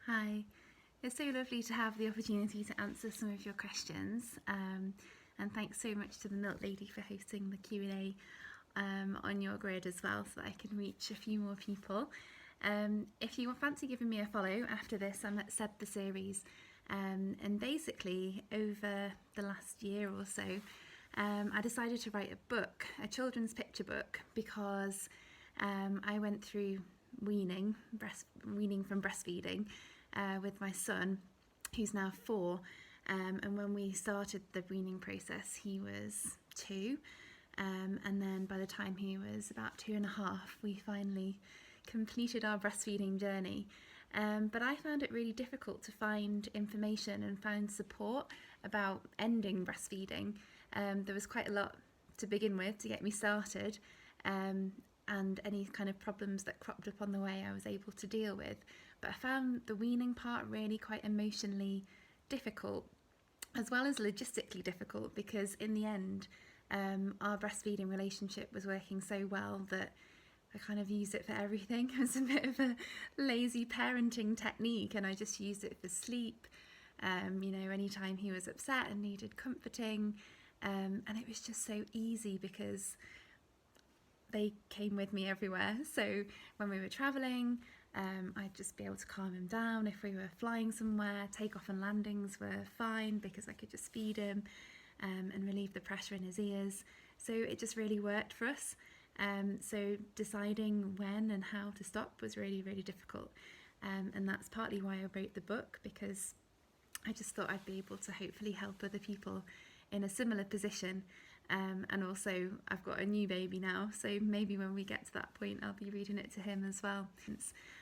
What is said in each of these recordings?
Hi, it's so lovely to have the opportunity to answer some of your questions, and thanks so much to the Milk Lady for hosting the Q&A on your grid as well, so that I can reach a few more people. If you fancy giving me a follow after this, I'm at Seb the Series, and basically over the last year or so, I decided to write a book, a children's picture book, because I went through weaning from breastfeeding with my son, who's now 4, and when we started the weaning process he was 2, and then by the time he was about 2.5 we finally completed our breastfeeding journey. But I found it really difficult to find information and find support about ending breastfeeding. There was quite a lot to begin with to get me started, and any kind of problems that cropped up on the way I was able to deal with. But I found the weaning part really quite emotionally difficult, as well as logistically difficult, because in the end our breastfeeding relationship was working so well that I kind of used it for everything. It was a bit of a lazy parenting technique, and I just used it for sleep, anytime he was upset and needed comforting, and it was just so easy because they came with me everywhere. So when we were travelling, I'd just be able to calm him down. If we were flying somewhere, takeoff and landings were fine because I could just feed him and relieve the pressure in his ears. So it just really worked for us. So deciding when and how to stop was really, really difficult. And that's partly why I wrote the book, because I just thought I'd be able to hopefully help other people in a similar position. And also I've got a new baby now, so maybe when we get to that point I'll be reading it to him as well.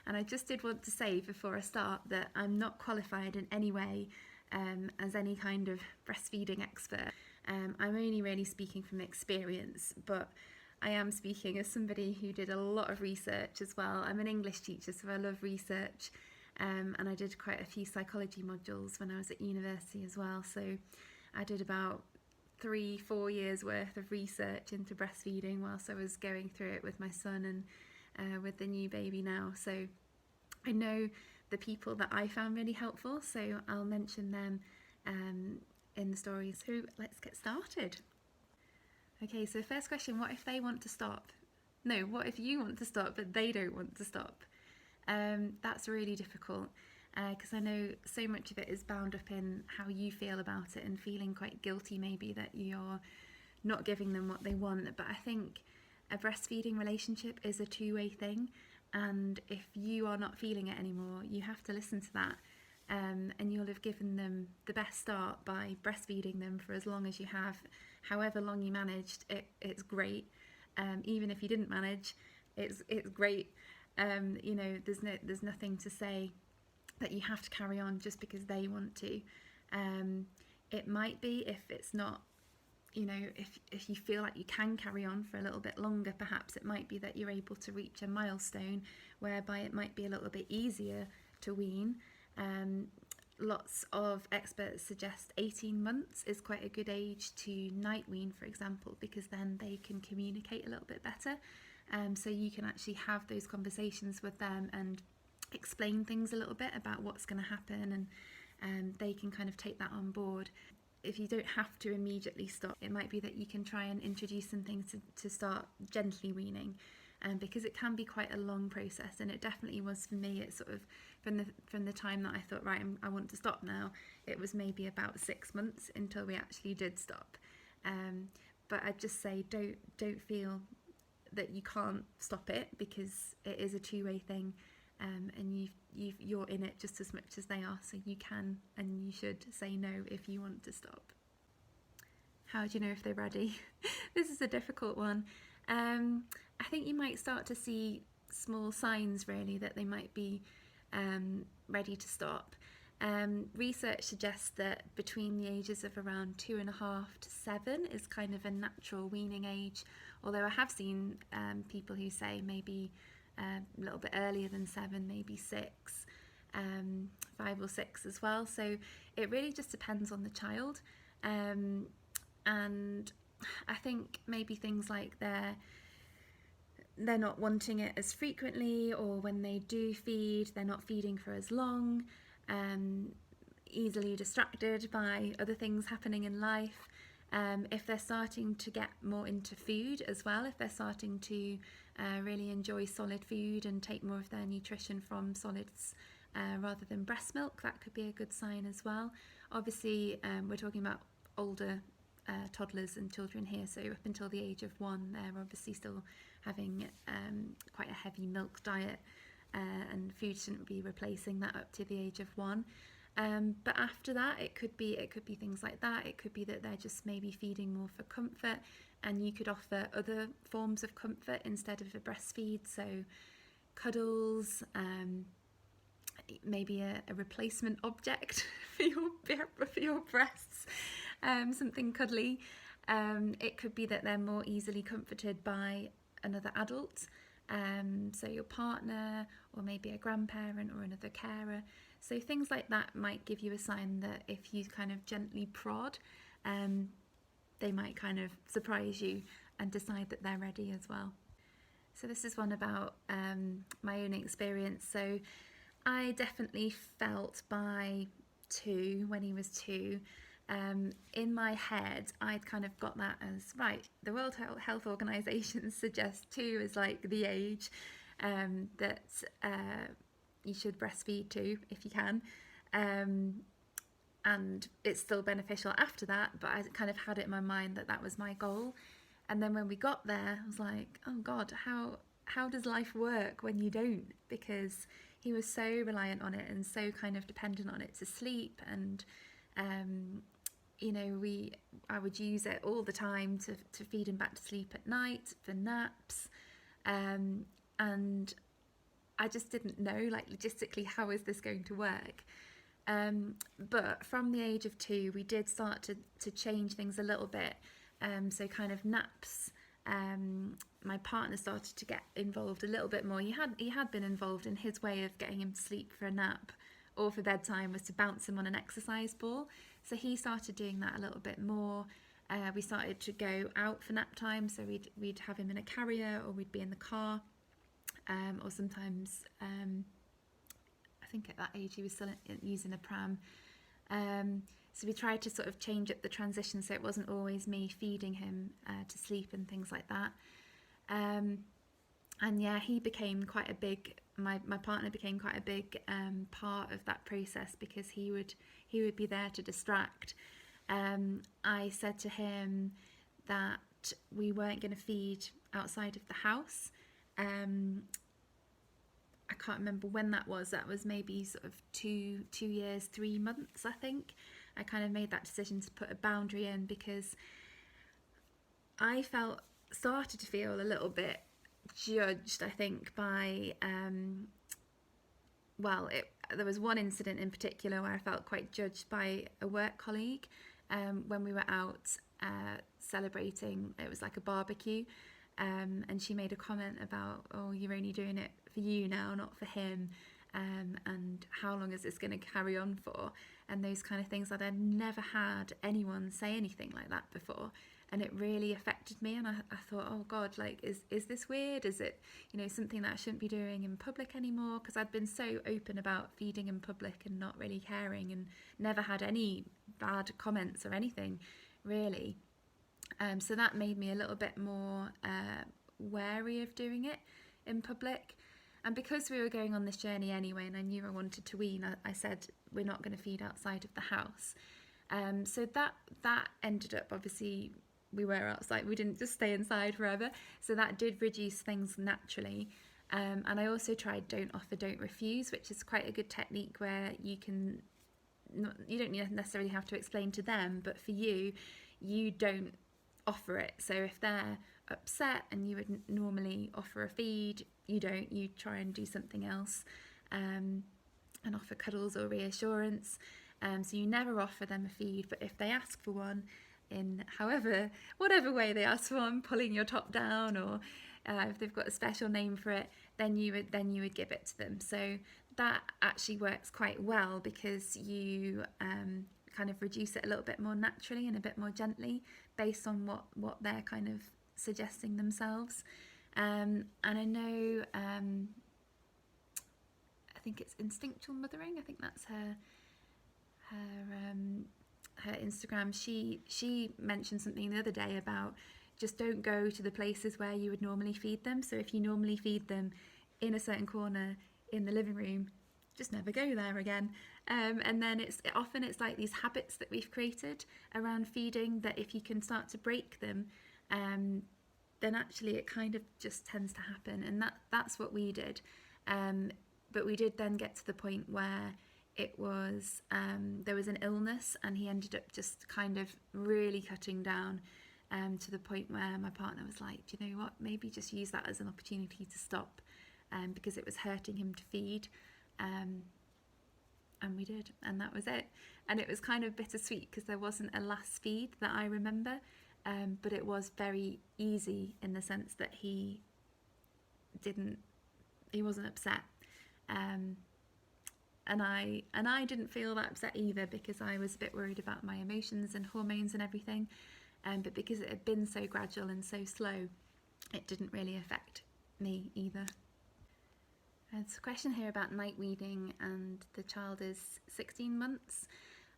And I just did want to say before I start that I'm not qualified in any way as any kind of breastfeeding expert. I'm only really speaking from experience, but I am speaking as somebody who did a lot of research as well. I'm an English teacher, so I love research, and I did quite a few psychology modules when I was at university as well. So I did about 3-4 years worth of research into breastfeeding whilst I was going through it with my son and with the new baby now. So I know the people that I found really helpful, so I'll mention them in the stories. So let's get started. Okay, so first question, what if they want to stop? No, what if you want to stop but they don't want to stop? That's really difficult, because I know so much of it is bound up in how you feel about it and feeling quite guilty maybe that you're not giving them what they want. But I think a breastfeeding relationship is a two-way thing, and if you are not feeling it anymore, you have to listen to that, and you'll have given them the best start by breastfeeding them for as long as you have. However long you managed, it's great. Even if you didn't manage, it's great. There's nothing to say that you have to carry on just because they want to. It might be, if it's not, if you feel like you can carry on for a little bit longer, perhaps it might be that you're able to reach a milestone whereby it might be a little bit easier to wean. Lots of experts suggest 18 months is quite a good age to night wean, for example, because then they can communicate a little bit better. So you can actually have those conversations with them and explain things a little bit about what's going to happen, and they can kind of take that on board. If you don't have to immediately stop, it might be that you can try and introduce some things to start gently weaning, because it can be quite a long process, and it definitely was for me. It's sort of from the time that I thought, right, I want to stop now, it was maybe about 6 months until we actually did stop. But I'd just say don't feel that you can't stop it, because it is a two-way thing, and you're in it just as much as they are, so you can and you should say no if you want to stop. How do you know if they're ready? This is a difficult one. I think you might start to see small signs really that they might be ready to stop. Research suggests that between the ages of around 2.5 to 7 is kind of a natural weaning age, although I have seen people who say maybe a little bit earlier than 7, maybe 6, 5 or 6 as well. So it really just depends on the child, and I think maybe things like their they're not wanting it as frequently, or when they do feed, they're not feeding for as long, easily distracted by other things happening in life. If they're starting to get more into food as well, if they're starting to really enjoy solid food and take more of their nutrition from solids rather than breast milk, that could be a good sign as well. Obviously, we're talking about older toddlers and children here, so up until the age of 1, they're obviously still having quite a heavy milk diet, and food shouldn't be replacing that up to the age of 1. But after that, it could be things like that. It could be that they're just maybe feeding more for comfort, and you could offer other forms of comfort instead of a breastfeed. So cuddles, maybe a replacement object for your breasts, something cuddly. It could be that they're more easily comforted by another adult, so your partner, or maybe a grandparent or another carer. So things like that might give you a sign that if you kind of gently prod, they might kind of surprise you and decide that they're ready as well. So this is one about my own experience. So I definitely felt by 2, when he was 2, in my head, I'd kind of got that as, right, the World Health Organization suggests 2 is like the age that you should breastfeed to if you can. And it's still beneficial after that, but I kind of had it in my mind that that was my goal. And then when we got there, I was like, oh God, how does life work when you don't? Because he was so reliant on it and so kind of dependent on it to sleep, and you know, I would use it all the time to feed him back to sleep at night for naps, and I just didn't know, like, logistically, how is this going to work? But from the age of 2, we did start to change things a little bit. So kind of naps, my partner started to get involved a little bit more. He had been involved, in his way of getting him to sleep for a nap or for bedtime was to bounce him on an exercise ball. So he started doing that a little bit more. We started to go out for nap time, so we'd have him in a carrier, or we'd be in the car, or sometimes I think at that age he was still using a pram. So we tried to sort of change up the transition, so it wasn't always me feeding him to sleep and things like that. And yeah, he became quite a big, my partner became quite a big part of that process, because he would be there to distract. I said to him that we weren't going to feed outside of the house. I can't remember when that was. That was maybe sort of 2 years, 3 months, I think. I kind of made that decision to put a boundary in, because I started to feel a little bit judged, I think, by there was one incident in particular where I felt quite judged by a work colleague when we were out celebrating. It was like a barbecue, and she made a comment about, oh, you're only doing it for you now, not for him, and how long is this going to carry on for, and those kind of things. I'd never had anyone say anything like that before, and it really affected me. And I thought, oh God, like, is this weird? Is it, you know, something that I shouldn't be doing in public anymore? Because I'd been so open about feeding in public and not really caring, and never had any bad comments or anything, really. So that made me a little bit more wary of doing it in public. And because we were going on this journey anyway, and I knew I wanted to wean, I said, we're not going to feed outside of the house. So that ended up, obviously, we were outside. We didn't just stay inside forever. So that did reduce things naturally. And I also tried don't offer, don't refuse, which is quite a good technique, where you don't necessarily have to explain to them, but for you don't offer it. So if they're upset and you would normally offer a feed, you don't. You try and do something else, and offer cuddles or reassurance. So you never offer them a feed, but if they ask for one, in whatever way they ask for one, pulling your top down, or if they've got a special name for it, then you would give it to them. So that actually works quite well, because you kind of reduce it a little bit more naturally and a bit more gently, based on what they're kind of suggesting themselves. And I know, I think it's instinctual mothering. I think that's her Instagram. She mentioned something the other day about just don't go to the places where you would normally feed them. So if you normally feed them in a certain corner in the living room, just never go there again. And then it's like these habits that we've created around feeding, that if you can start to break them, then actually it kind of just tends to happen. And that's what we did. But we did then get to the point where it was there was an illness, and he ended up just kind of really cutting down, to the point where my partner was like, do you know what, maybe just use that as an opportunity to stop, because it was hurting him to feed. And we did, and that was it. And it was kind of bittersweet because there wasn't a last feed that I remember, but it was very easy in the sense that he wasn't upset. And I didn't feel that upset either, because I was a bit worried about my emotions and hormones and everything. But because it had been so gradual and so slow, it didn't really affect me either. There's a question here about night weaning, and the child is 16 months.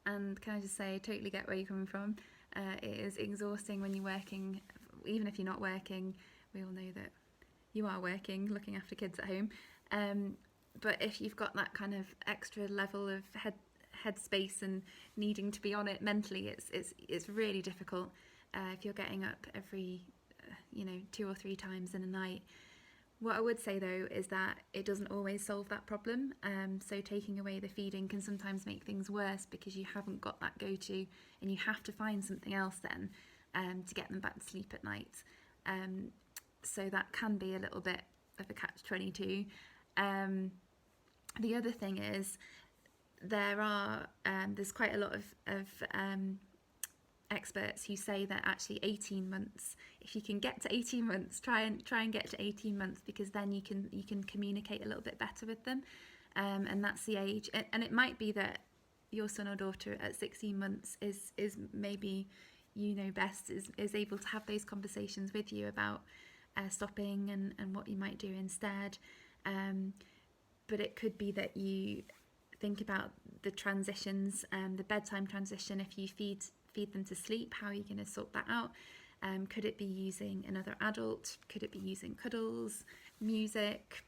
And can I just say, I totally get where you're coming from. It is exhausting when you're working, even if you're not working. We all know that you are working, looking after kids at home. But if you've got that kind of extra level of headspace and needing to be on it mentally, it's really difficult. If you're getting up every 2 or 3 times in a night. What I would say though is that it doesn't always solve that problem. So taking away the feeding can sometimes make things worse, because you haven't got that go-to, and you have to find something else then to get them back to sleep at night. So that can be a little bit of a catch-22. The other thing is there's quite a lot of experts who say that actually 18 months, if you can get to 18 months, try and get to 18 months, because then you can communicate a little bit better with them, and that's the age. And it might be that your son or daughter at 16 months is maybe, best, is able to have those conversations with you about stopping and what you might do instead. But it could be that you think about the transitions, the bedtime transition. If you feed them to sleep, how are you going to sort that out? Could it be using another adult? Could it be using cuddles, music,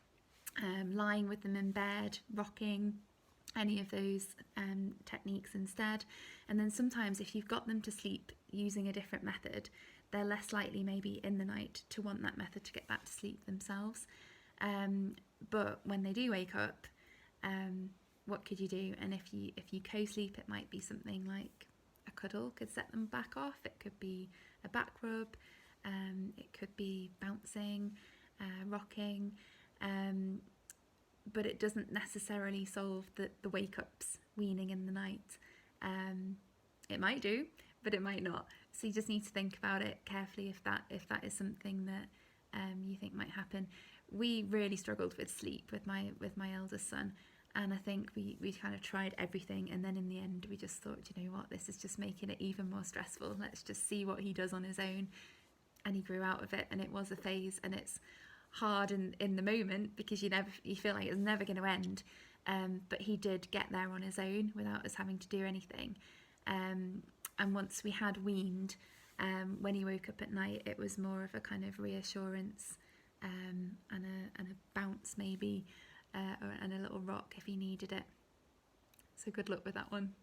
lying with them in bed, rocking, any of those techniques instead? And then sometimes if you've got them to sleep using a different method, they're less likely maybe in the night to want that method to get back to sleep themselves. But when they do wake up, what could you do? And if you co-sleep, it might be something like a cuddle could set them back off. It could be a back rub. It could be bouncing, rocking. But it doesn't necessarily solve the wake-ups, weaning in the night. It might do, but it might not. So you just need to think about it carefully if that is something that you think might happen. We really struggled with sleep with my eldest son, and I think we kind of tried everything, and then in the end we just thought, you know what, this is just making it even more stressful. Let's just see what he does on his own. And he grew out of it, and it was a phase, and it's hard in the moment because you feel like it's never going to end. But he did get there on his own without us having to do anything. And once we had weaned, when he woke up at night, it was more of a kind of reassurance, and a bounce maybe, and a little rock if he needed it. So good luck with that one.